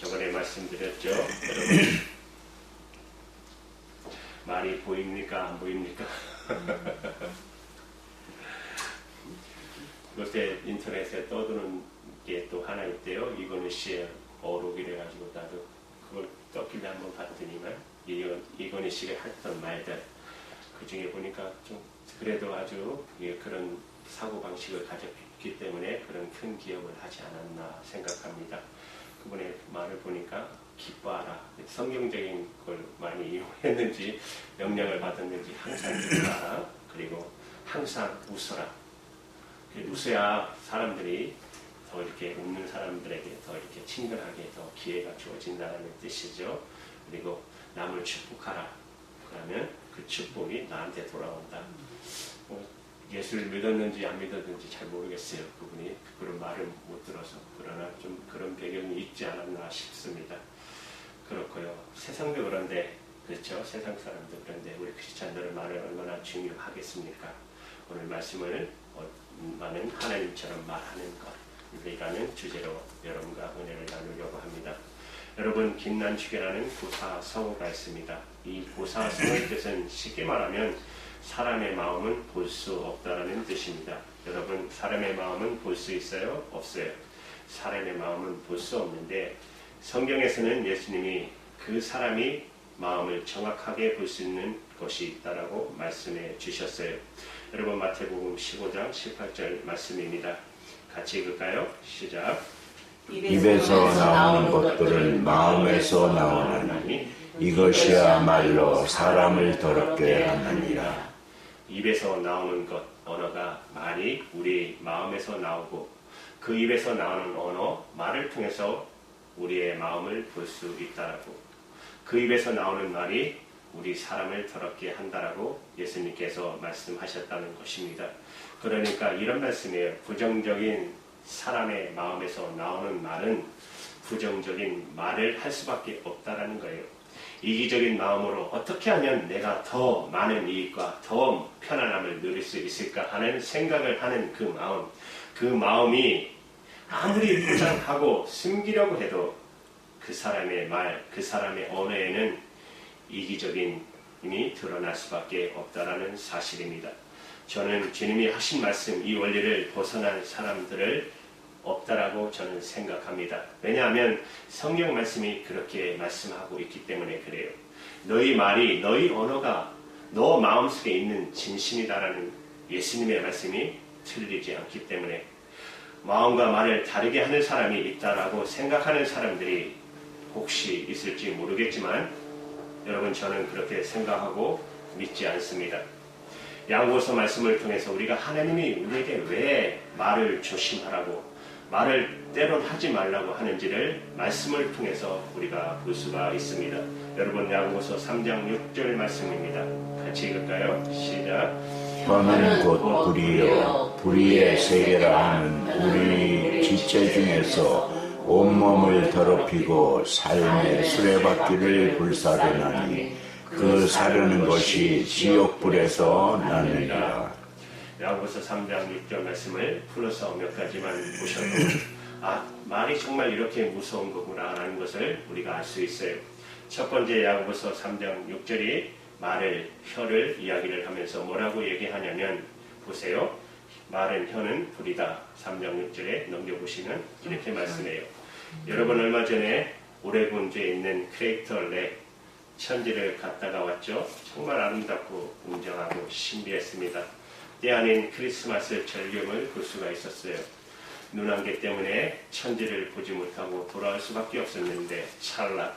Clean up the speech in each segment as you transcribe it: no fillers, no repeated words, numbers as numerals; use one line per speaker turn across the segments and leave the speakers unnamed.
저번에 말씀드렸죠. 여러분, 말이 보입니까? 안 보입니까? 요새 인터넷에 떠드는 게 또 하나 있대요. 이건희 씨의 어록이래 가지고 나도 그걸 떠길래 한번 봤더니만 이건희 씨가 했던 말들 그 중에 보니까 좀 그래도 아주 그런 사고방식을 가졌기 때문에 그런 큰 기억을 하지 않았나 생각합니다. 그분의 말을 보니까 기뻐하라. 성경적인 걸 많이 이용했는지 명령을 받았는지 항상 기뻐하라. 그리고 항상 웃어라. 웃어야 사람들이 더 이렇게 웃는 사람들에게 더 이렇게 친근하게 더 기회가 주어진다는 뜻이죠. 그리고 남을 축복하라. 그러면 그 축복이 나한테 돌아온다. 예수를 믿었는지 안 믿었는지 잘 모르겠어요. 그분이 그런 말을 못 들어서. 그러나 좀 그런 배경이 있지 않았나 싶습니다. 그렇고요. 세상도 그런데 그렇죠. 세상 사람도 그런데 우리 크리스찬들의 말을 얼마나 중요하겠습니까? 오늘 말씀을 많은 하나님처럼 말하는 것이라는 주제로 여러분과 은혜를 나누려고 합니다. 여러분, 김난축이라는 고사성어가 있습니다. 이 고사성어의 뜻은 쉽게 말하면 사람의 마음은 볼 수 없다라는 뜻입니다. 여러분, 사람의 마음은 볼 수 있어요? 없어요? 사람의 마음은 볼 수 없는데 성경에서는 예수님이 그 사람이 마음을 정확하게 볼 수 있는 것이 있다라고 말씀해 주셨어요. 여러분, 마태복음 15장 18절 말씀입니다. 같이 읽을까요? 시작.
입에서 나오는 것들은 마음에서 나오나니 이것이야말로 사람을 더럽게 하느니라.
입에서 나오는 것, 언어가 말이 우리 마음에서 나오고 그 입에서 나오는 언어, 말을 통해서 우리의 마음을 볼 수 있다라고. 그 입에서 나오는 말이 우리 사람을 더럽게 한다라고 예수님께서 말씀하셨다는 것입니다. 그러니까 이런 말씀이에요. 부정적인 사람의 마음에서 나오는 말은 부정적인 말을 할 수밖에 없다라는 거예요. 이기적인 마음으로 어떻게 하면 내가 더 많은 이익과 더 편안함을 누릴 수 있을까 하는 생각을 하는 그 마음이 아무리 포장하고 숨기려고 해도 그 사람의 말, 그 사람의 언어에는 이기적인 힘이 드러날 수밖에 없다라는 사실입니다. 저는 주님이 하신 말씀, 이 원리를 벗어난 사람들을 없다라고 저는 생각합니다. 왜냐하면 성경 말씀이 그렇게 말씀하고 있기 때문에 그래요. 너희 말이, 너희 언어가 너 마음속에 있는 진심이다라는 예수님의 말씀이 틀리지 않기 때문에 마음과 말을 다르게 하는 사람이 있다라고 생각하는 사람들이 혹시 있을지 모르겠지만 여러분, 저는 그렇게 생각하고 믿지 않습니다. 야고보서 말씀을 통해서 우리가 하나님이 우리에게 왜 말을 조심하라고 말을 때론 하지 말라고 하는지를 말씀을 통해서 우리가 볼 수가 있습니다. 여러분, 야고보서 3장 6절 말씀입니다. 같이 읽을까요? 시작.
혀는 곧 불이요 불의의 세계라 하는 우리 지체 중에서 온몸을 더럽히고 삶의 수레바퀴를 불사르나니 그 사르는 것이 지옥불에서 나느니라.
야고보서 3장 6절 말씀을 풀어서 몇 가지만 보셔도 말이 정말 이렇게 무서운 거구나라는 것을 우리가 알 수 있어요. 첫 번째 야고보서 3장 6절이 혀를 이야기를 하면서 뭐라고 얘기하냐면 보세요. 말은 혀는 불이다. 3장 6절에 넘겨보시면 이렇게 말씀해요. 여러분, 얼마 전에 오레곤주에 있는 크레이터 렉 천지를 갔다가 왔죠. 정말 아름답고 웅장하고 신비했습니다. 때 아닌 크리스마스 절경을 볼 수가 있었어요. 눈안개 때문에 천지를 보지 못하고 돌아올 수밖에 없었는데 찰나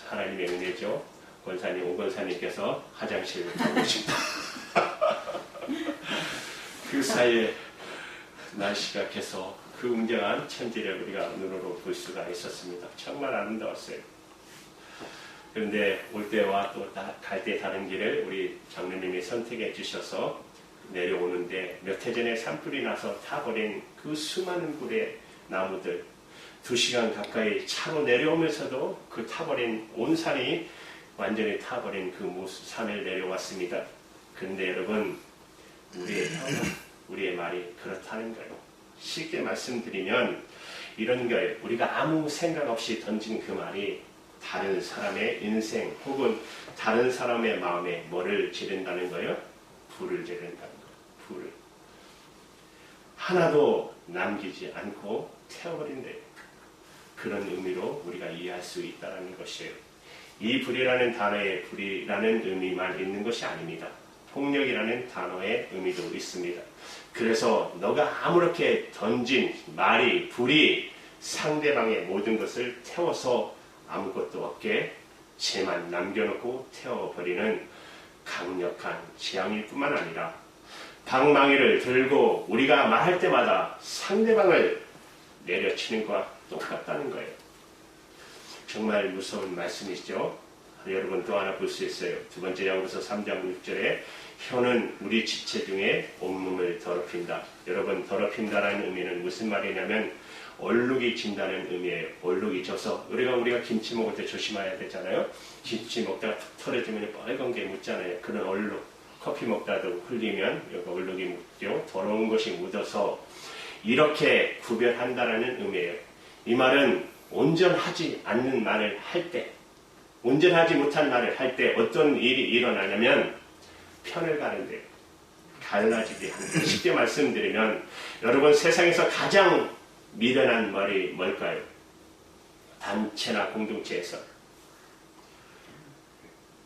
하나님의 은혜죠. 권사님, 오 권사님께서 화장실 가고 싶다. 그 사이에 날씨가 계속 그 웅장한 천지를 우리가 눈으로 볼 수가 있었습니다. 정말 아름다웠어요. 그런데 올 때와 또 갈 때 다른 길을 우리 장로님이 선택해 주셔서 내려오는데 몇 해 전에 산불이 나서 타버린 그 수많은 굴의 나무들 2시간 가까이 차로 내려오면서도 그 타버린 온 산이 완전히 타버린 그 산을 내려왔습니다. 그런데 여러분, 우리의 말이 그렇다는 거예요. 쉽게 말씀드리면 이런 거예요. 우리가 아무 생각 없이 던진 그 말이 다른 사람의 인생 혹은 다른 사람의 마음에 뭐를 지른다는 거예요? 불을 지른다는 거예요. 불을. 하나도 남기지 않고 태워버린대요. 그런 의미로 우리가 이해할 수 있다는 것이에요. 이 불이라는 단어에 불이라는 의미만 있는 것이 아닙니다. 폭력이라는 단어의 의미도 있습니다. 그래서 너가 아무렇게 던진 말이 불이 상대방의 모든 것을 태워서 아무것도 없게 죄만 남겨놓고 태워버리는 강력한 재앙일 뿐만 아니라 방망이를 들고 우리가 말할 때마다 상대방을 내려치는 것과 똑같다는 거예요. 정말 무서운 말씀이죠. 여러분 또 하나 볼 수 있어요. 두 번째 야고보서 3장 6절에 혀는 우리 지체 중에 온몸을 더럽힌다. 여러분 더럽힌다라는 의미는 무슨 말이냐면 얼룩이 진다는 의미예요. 얼룩이 져서 우리가 김치 먹을 때 조심해야 되잖아요. 김치 먹다가 툭 털어지면 빨간 게 묻잖아요. 그런 얼룩. 커피 먹다도 흘리면 여기 얼룩이 묻죠. 더러운 것이 묻어서 이렇게 구별한다라는 의미예요. 이 말은 온전하지 않는 말을 할 때, 온전하지 못한 말을 할 때 어떤 일이 일어나냐면 편을 가는데 갈라지게 하는 거예요. 쉽게 말씀드리면 여러분 세상에서 가장 미련한 말이 뭘까요? 단체나 공동체에서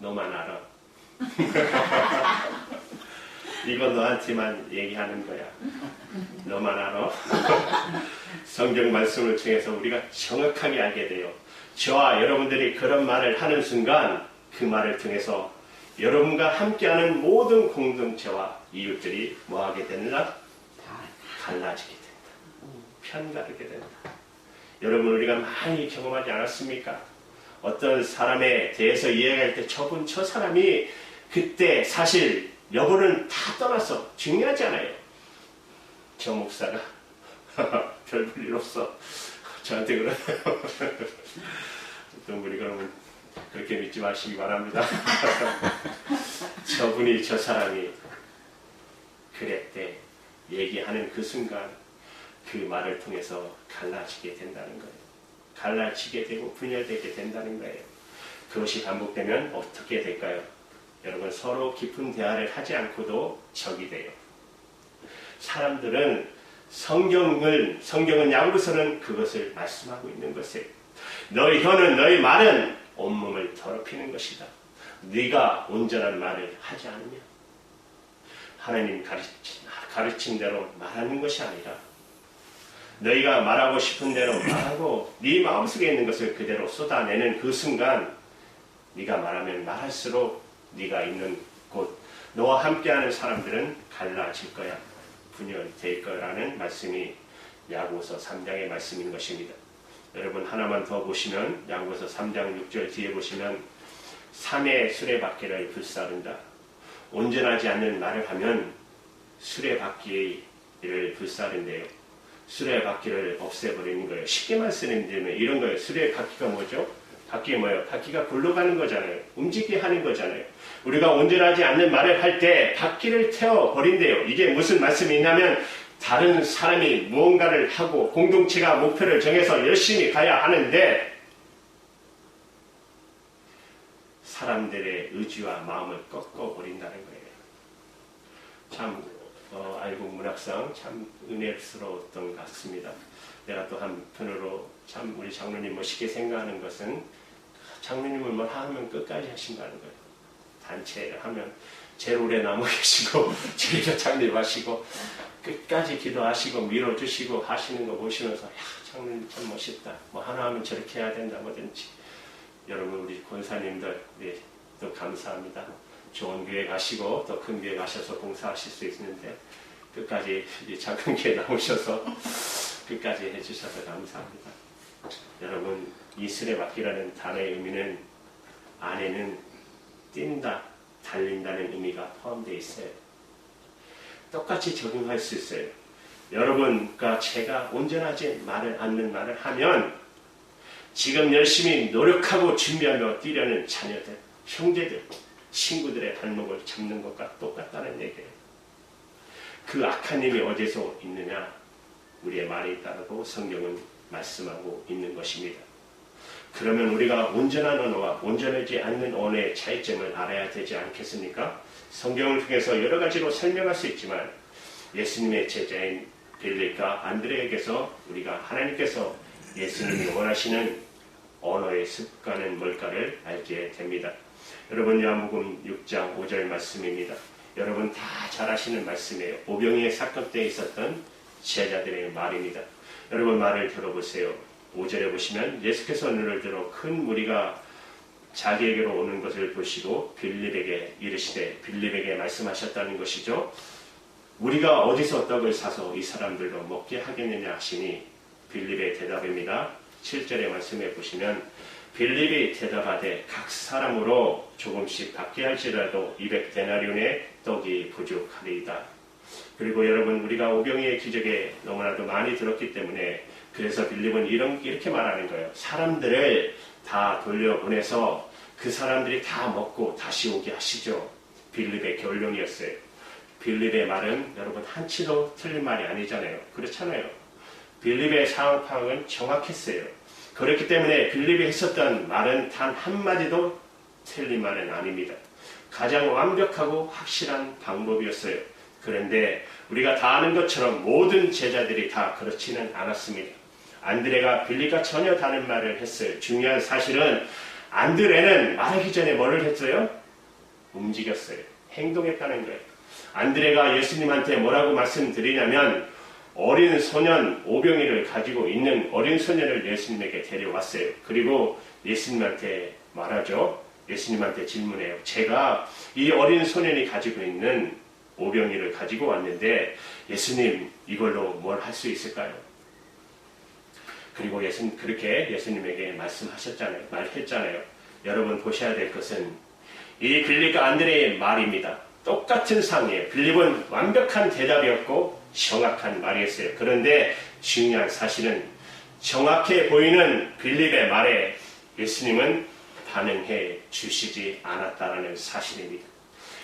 너만 알아. 이건 너한테만 얘기하는 거야. 너만 알아. 성경 말씀을 통해서 우리가 정확하게 알게 돼요. 저와 여러분들이 그런 말을 하는 순간 그 말을 통해서 여러분과 함께하는 모든 공동체와 이웃들이 뭐하게 되느냐? 갈라지게 된다. 편가르게 된다. 여러분 우리가 많이 경험하지 않았습니까? 어떤 사람에 대해서 이야기할 때 저 사람이 그때 사실 여부는 다 떠나서 중요하지 않아요. 저 목사가 별 볼 일 없어. 저한테 그러네요. 어떤 분이 그러면 그렇게 믿지 마시기 바랍니다. 저분이 저 사람이 그랬대 얘기하는 그 순간 그 말을 통해서 갈라지게 된다는 거예요. 갈라지게 되고 분열되게 된다는 거예요. 그것이 반복되면 어떻게 될까요? 여러분 서로 깊은 대화를 하지 않고도 적이 돼요. 사람들은 성경은 야고보서는 그것을 말씀하고 있는 것이에요. 너희 혀는 너희 말은 온몸을 더럽히는 것이다. 네가 온전한 말을 하지 않느냐. 하나님 가르친 대로 말하는 것이 아니라 너희가 말하고 싶은 대로 말하고 네 마음속에 있는 것을 그대로 쏟아내는 그 순간 네가 말하면 말할수록 네가 있는 곳 너와 함께하는 사람들은 갈라질 거야. 분열될 거라는 말씀이 야고보서 3장의 말씀인 것입니다. 여러분 하나만 더 보시면 야고보서 3장 6절 뒤에 보시면 삼의 수레바퀴를 불사른다. 온전하지 않는 말을 하면 수레바퀴를 불사른대요. 수레바퀴를 없애버리는 거예요. 쉽게 말씀드리면 이런 거예요. 수레바퀴가 뭐죠? 바퀴가 뭐예요? 바퀴가 굴러가는 거잖아요. 움직이게 하는 거잖아요. 우리가 온전하지 않는 말을 할 때 바퀴를 태워버린대요. 이게 무슨 말씀이 있냐면 다른 사람이 무언가를 하고 공동체가 목표를 정해서 열심히 가야 하는데 사람들의 의지와 마음을 꺾어버린다는 거예요. 참 알곡 문학상 참 은혜스러웠던 것 같습니다. 내가 또 한편으로 참 우리 장로님 멋있게 생각하는 것은 장로님은 뭘 하면 끝까지 하신다는 거예요. 단체를 하면 제일 오래 남아 계시고 제일 장립하시고 끝까지 기도하시고 밀어주시고 하시는 거 보시면서 야 장로님 참 멋있다. 뭐 하나 하면 저렇게 해야 된다 뭐든지. 여러분 우리 권사님들 우리 또 감사합니다. 좋은 교회 가시고 또 큰 교회 가셔서 봉사하실 수 있는데 끝까지 작은 교회 나오셔서 끝까지 해주셔서 감사합니다. 여러분 이 수레바퀴라는 단어의 의미는 안에는 뛴다, 달린다는 의미가 포함되어 있어요. 똑같이 적용할 수 있어요. 여러분과 제가 온전하지 않는 말을 하면 지금 열심히 노력하고 준비하며 뛰려는 자녀들, 형제들, 친구들의 발목을 잡는 것과 똑같다는 얘기예요. 그 악한 힘이 어디서 있느냐? 우리의 말에 있다고 성경은 말씀하고 있는 것입니다. 그러면 우리가 온전한 언어와 온전하지 않는 언어의 차이점을 알아야 되지 않겠습니까? 성경을 통해서 여러 가지로 설명할 수 있지만 예수님의 제자인 빌립과 안드레에게서 우리가 하나님께서 예수님이 원하시는 언어의 습관은 뭘까를 알게 됩니다. 여러분, 요한복음 6장 5절 말씀입니다. 여러분 다 잘 아시는 말씀이에요. 오병이의 사건 때 있었던 제자들의 말입니다. 여러분 말을 들어보세요. 5절에 보시면 예수께서 눈을 들어 큰 무리가 자기에게로 오는 것을 보시고 빌립에게 이르시되, 빌립에게 말씀하셨다는 것이죠. 우리가 어디서 떡을 사서 이 사람들로 먹게 하겠느냐 하시니, 빌립의 대답입니다. 7절의 말씀에 보시면 빌립이 대답하되 각 사람으로 조금씩 받게 할지라도 200데나리온의 떡이 부족하리이다. 그리고 여러분, 우리가 오병이의 기적에 너무나도 많이 들었기 때문에 그래서 빌립은 이렇게 말하는 거예요. 사람들을 다 돌려보내서 그 사람들이 다 먹고 다시 오게 하시죠. 빌립의 결론이었어요. 빌립의 말은 여러분 한치도 틀린 말이 아니잖아요. 그렇잖아요. 빌립의 상황 파악은 정확했어요. 그렇기 때문에 빌립이 했었던 말은 단 한마디도 틀린 말은 아닙니다. 가장 완벽하고 확실한 방법이었어요. 그런데 우리가 다 아는 것처럼 모든 제자들이 다 그렇지는 않았습니다. 안드레가 빌립과 전혀 다른 말을 했어요. 중요한 사실은 안드레는 말하기 전에 뭐를 했어요? 움직였어요. 행동했다는 거예요. 안드레가 예수님한테 뭐라고 말씀드리냐면 어린 소년 오병이를 가지고 있는 어린 소년을 예수님에게 데려왔어요. 그리고 예수님한테 말하죠. 예수님한테 질문해요. 제가 이 어린 소년이 가지고 있는 오병이를 가지고 왔는데 예수님 이걸로 뭘 할 수 있을까요? 그리고 예수님 그렇게 예수님에게 말했잖아요. 여러분 보셔야 될 것은 이 빌립과 안드레의 말입니다. 똑같은 상이에요. 빌립은 완벽한 대답이었고 정확한 말이었어요. 그런데 중요한 사실은 정확해 보이는 빌립의 말에 예수님은 반응해 주시지 않았다는 사실입니다.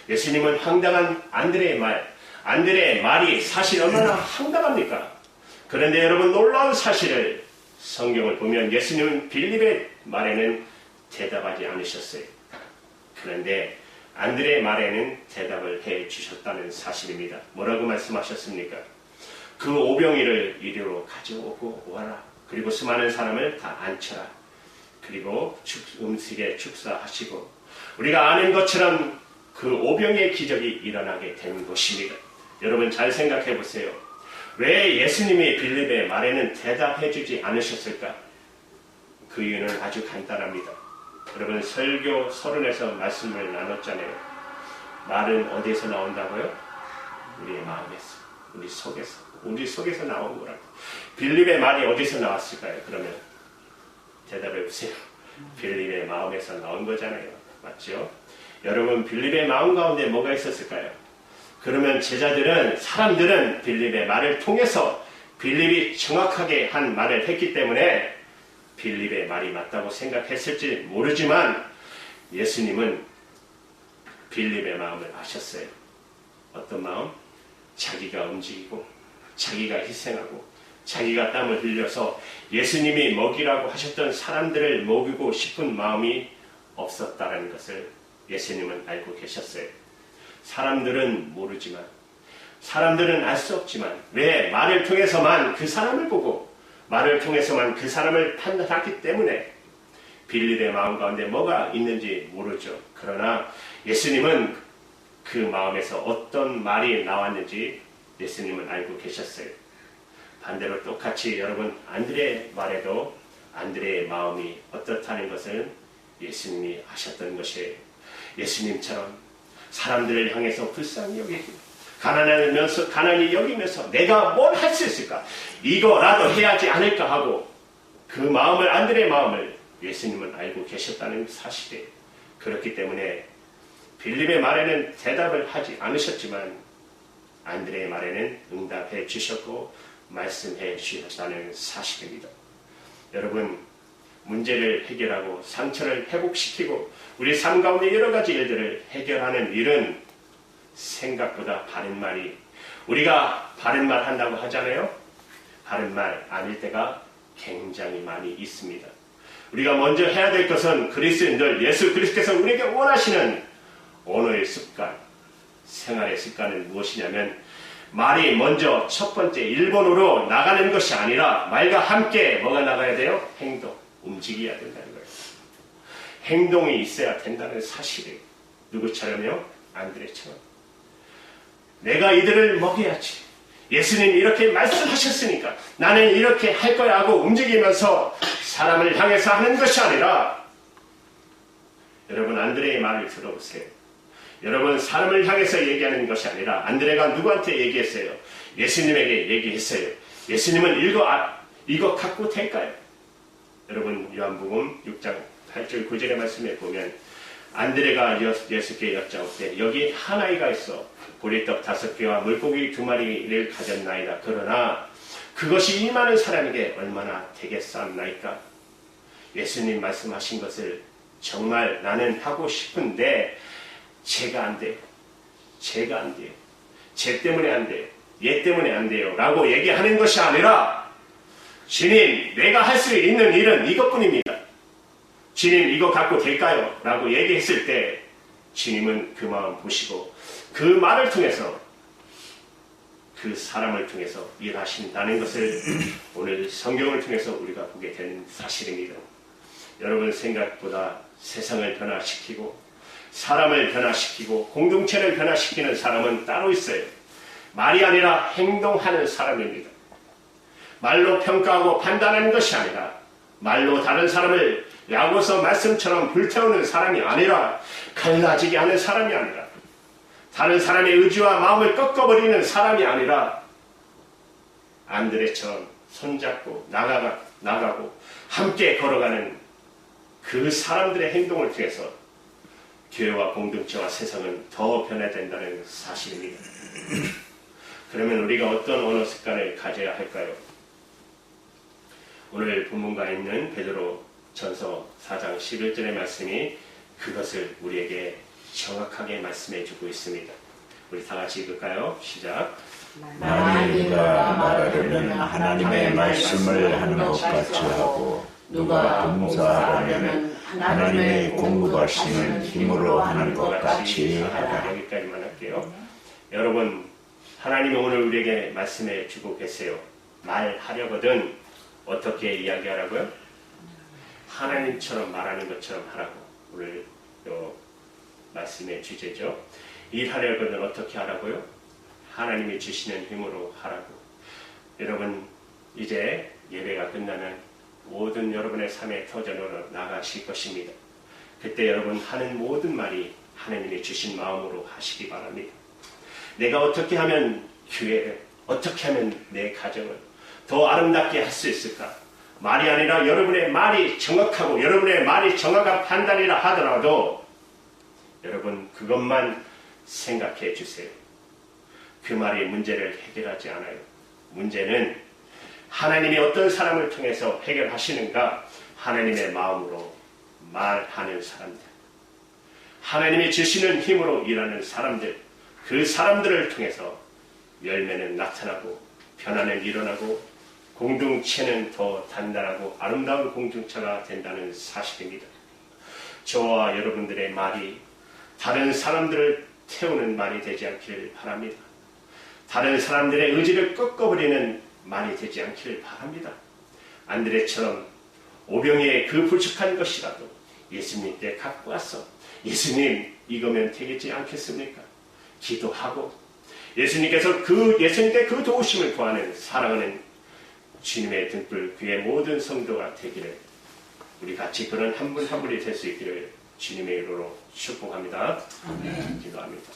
예수님은 황당한 안드레의 말이 사실 얼마나 황당합니까? 그런데 여러분 놀라운 사실을 성경을 보면 예수님은 빌립의 말에는 대답하지 않으셨어요. 그런데 안드레의 말에는 대답을 해 주셨다는 사실입니다. 뭐라고 말씀하셨습니까? 그 오병이를 이리로 가져오고 와라. 그리고 수많은 사람을 다 앉혀라. 그리고 음식에 축사하시고 우리가 아는 것처럼 그 오병이의 기적이 일어나게 된 것입니다. 여러분 잘 생각해 보세요. 왜 예수님이 빌립의 말에는 대답해 주지 않으셨을까? 그 이유는 아주 간단합니다. 여러분 설교 서론에서 말씀을 나눴잖아요. 말은 어디에서 나온다고요? 우리의 마음에서, 우리 속에서 나온 거라고. 빌립의 말이 어디서 나왔을까요? 그러면 대답해 보세요. 빌립의 마음에서 나온 거잖아요. 맞죠? 여러분 빌립의 마음 가운데 뭐가 있었을까요? 그러면 사람들은 빌립의 말을 통해서 빌립이 정확하게 한 말을 했기 때문에 빌립의 말이 맞다고 생각했을지 모르지만 예수님은 빌립의 마음을 아셨어요. 어떤 마음? 자기가 움직이고 자기가 희생하고 자기가 땀을 흘려서 예수님이 먹이라고 하셨던 사람들을 먹이고 싶은 마음이 없었다는 것을 예수님은 알고 계셨어요. 사람들은 모르지만, 사람들은 알 수 없지만 왜? 말을 통해서만 그 사람을 보고 말을 통해서만 그 사람을 판단하기 때문에 빌립의 마음 가운데 뭐가 있는지 모르죠. 그러나 예수님은 그 마음에서 어떤 말이 나왔는지 예수님은 알고 계셨어요. 반대로 똑같이 여러분 안드레의 말에도 안드레의 마음이 어떻다는 것을 예수님이 아셨던 것이에요. 예수님처럼 사람들을 향해서 불쌍히 여기고 가난히 여기면서 내가 뭘 할 수 있을까? 이거라도 해야지 않을까 하고 그 마음을, 안드레의 마음을 예수님은 알고 계셨다는 사실이에요. 그렇기 때문에 빌립의 말에는 대답을 하지 않으셨지만 안드레의 말에는 응답해 주셨고 말씀해 주셨다는 사실입니다. 여러분 문제를 해결하고 상처를 회복시키고 우리 삶 가운데 여러 가지 일들을 해결하는 일은 생각보다 바른 말이, 우리가 바른 말 한다고 하잖아요. 바른 말 아닐 때가 굉장히 많이 있습니다. 우리가 먼저 해야 될 것은 그리스도인들 예수 그리스도께서 우리에게 원하시는 언어의 습관, 생활의 습관은 무엇이냐면 말이 먼저 첫 번째 일본어로 나가는 것이 아니라 말과 함께 뭐가 나가야 돼요? 행동, 움직여야 된다는 거예요. 행동이 있어야 된다는 사실이에요. 누구처럼요? 안드레처럼. 내가 이들을 먹여야지. 예수님 이렇게 말씀하셨으니까 나는 이렇게 할 거야 하고 움직이면서 사람을 향해서 하는 것이 아니라 여러분 안드레의 말을 들어보세요. 여러분 사람을 향해서 얘기하는 것이 아니라 안드레가 누구한테 얘기했어요? 예수님에게 얘기했어요. 예수님은 이거 갖고 될까요? 여러분 요한복음 6장 8절 9절의 말씀에 보면 안드레가 예수께 여짜옵되 여기 한 아이가 있어 보리떡 5개와 물고기 2마리를 가졌나이다. 그러나 그것이 이 많은 사람에게 얼마나 되겠사옵나이까? 예수님 말씀하신 것을 정말 나는 하고 싶은데 제가 안 돼요. 제가 안 돼요. 제 때문에 안 돼요. 얘 때문에 안 돼요. 라고 얘기하는 것이 아니라 주님 내가 할 수 있는 일은 이것뿐입니다. 주님 이거 갖고 될까요? 라고 얘기했을 때 주님은 그 마음 보시고 그 말을 통해서 그 사람을 통해서 일하신다는 것을 오늘 성경을 통해서 우리가 보게 된 사실입니다. 여러분 생각보다 세상을 변화시키고 사람을 변화시키고 공동체를 변화시키는 사람은 따로 있어요. 말이 아니라 행동하는 사람입니다. 말로 평가하고 판단하는 것이 아니라 말로 다른 사람을 야고서 말씀처럼 불태우는 사람이 아니라 갈라지게 하는 사람이 아니라 다른 사람의 의지와 마음을 꺾어버리는 사람이 아니라 안드레처럼 손잡고 나가고 함께 걸어가는 그 사람들의 행동을 통해서 교회와 공동체와 세상은 더 변화된다는 사실입니다. 그러면 우리가 어떤 언어 습관을 가져야 할까요? 오늘 본문가에 있는 베드로 전서 4장 11절의 말씀이 그것을 우리에게 정확하게 말씀해주고 있습니다. 우리 다 같이 읽을까요? 시작.
만일 누가 말하려면 하나님의 말씀을 하는 것 같이 하고 누가 봉사하려면 하나님의 공급하시는 힘으로 하는 것 같이 하라.
여기까지만 할게요. 여러분 하나님이 오늘 우리에게 말씀해 주고 계세요. 말하려거든 어떻게 이야기하라고요? 하나님처럼 말하는 것처럼 하라고. 오늘 말씀의 주제죠. 일하려거든 어떻게 하라고요? 하나님이 주시는 힘으로 하라고. 여러분 이제 예배가 끝나면 모든 여러분의 삶의 터전으로 나가실 것입니다. 그때 여러분 하는 모든 말이 하나님이 주신 마음으로 하시기 바랍니다. 내가 어떻게 하면 교회를, 어떻게 하면 내 가정을 더 아름답게 할 수 있을까? 말이 아니라 여러분의 말이 정확하고 여러분의 말이 정확한 판단이라 하더라도 여러분 그것만 생각해 주세요. 그 말이 문제를 해결하지 않아요. 문제는 하나님이 어떤 사람을 통해서 해결하시는가? 하나님의 마음으로 말하는 사람들, 하나님이 주시는 힘으로 일하는 사람들, 그 사람들을 통해서 열매는 나타나고 변화는 일어나고 공동체는 더 단단하고 아름다운 공동체가 된다는 사실입니다. 저와 여러분들의 말이 다른 사람들을 태우는 말이 되지 않기를 바랍니다. 다른 사람들의 의지를 꺾어버리는 말이 되지 않기를 바랍니다. 안드레처럼 오병이의 그 불쑥한 것이라도 예수님께 갖고 와서 예수님 이거면 되겠지 않겠습니까? 기도하고 예수님께서 예수님께 그 도우심을 구하는 사랑하는 주님의 등불 그의 모든 성도가 되기를 우리 같이 그런 한 분 한 분이 될 수 있기를 주님의 이름으로 축복합니다. 아멘. 기도합니다.